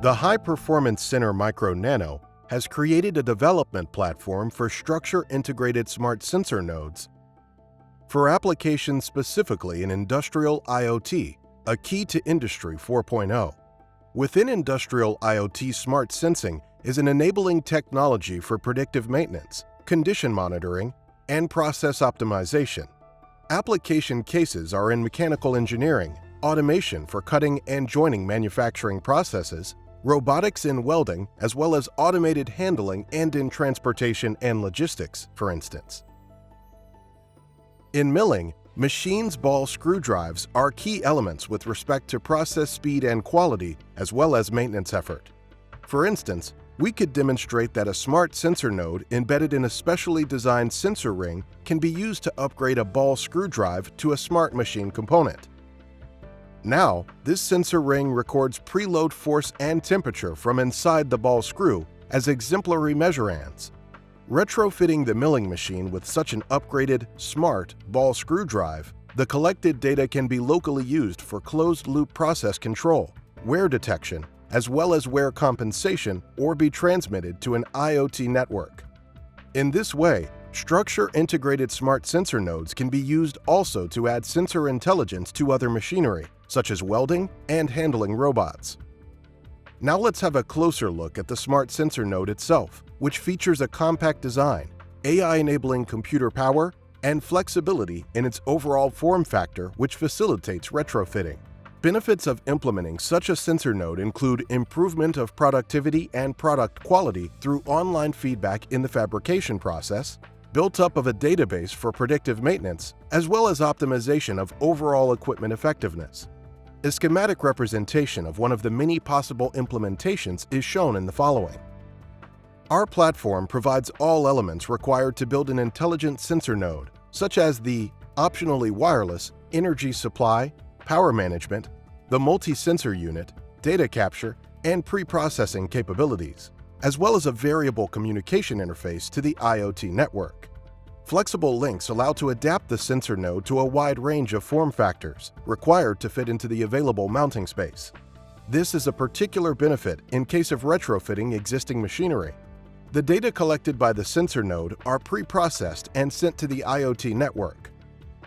The high-performance Center Micro Nano has created a development platform for structure-integrated smart sensor nodes for applications specifically in industrial IoT, a key to Industry 4.0. Within industrial IoT, smart sensing is an enabling technology for predictive maintenance, condition monitoring, and process optimization. Application cases are in mechanical engineering, automation for cutting and joining manufacturing processes, robotics in welding, as well as automated handling and in transportation and logistics, for instance. In milling, machines' ball screw drives are key elements with respect to process speed and quality, as well as maintenance effort. For instance, we could demonstrate that a smart sensor node embedded in a specially designed sensor ring can be used to upgrade a ball screw drive to a smart machine component. Now, this sensor ring records preload force and temperature from inside the ball screw as exemplary measurands. Retrofitting the milling machine with such an upgraded, smart ball screw drive, the collected data can be locally used for closed-loop process control, wear detection, as well as wear compensation, or be transmitted to an IoT network. In this way, structure-integrated smart sensor nodes can be used also to add sensor intelligence to other machinery, such as welding and handling robots. Now let's have a closer look at the smart sensor node itself, which features a compact design, AI-enabling computer power, and flexibility in its overall form factor, which facilitates retrofitting. Benefits of implementing such a sensor node include improvement of productivity and product quality through online feedback in the fabrication process, built-up of a database for predictive maintenance, as well as optimization of overall equipment effectiveness. A schematic representation of one of the many possible implementations is shown in the following. Our platform provides all elements required to build an intelligent sensor node, such as the optionally wireless energy supply, power management, the multi-sensor unit, data capture, and pre-processing capabilities, as well as a variable communication interface to the IoT network. Flexible links allow to adapt the sensor node to a wide range of form factors required to fit into the available mounting space. This is a particular benefit in case of retrofitting existing machinery. The data collected by the sensor node are pre-processed and sent to the IoT network.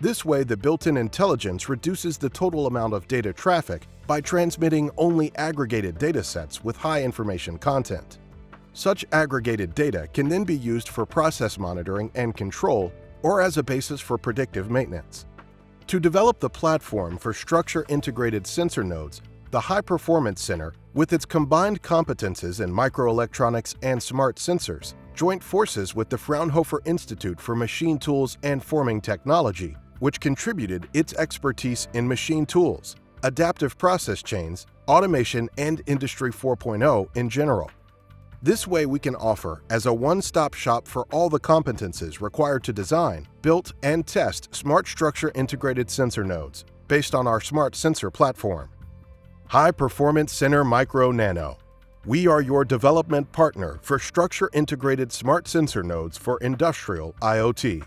This way, the built-in intelligence reduces the total amount of data traffic by transmitting only aggregated datasets with high information content. Such aggregated data can then be used for process monitoring and control, or as a basis for predictive maintenance. To develop the platform for structure-integrated sensor nodes, the High Performance Center, with its combined competences in microelectronics and smart sensors, joined forces with the Fraunhofer Institute for Machine Tools and Forming Technology, which contributed its expertise in machine tools, adaptive process chains, automation, and Industry 4.0 in general. This way we can offer as a one-stop shop for all the competences required to design, build, and test smart structure-integrated sensor nodes based on our smart sensor platform. High Performance Center Micro Nano. We are your development partner for structure-integrated smart sensor nodes for industrial IoT.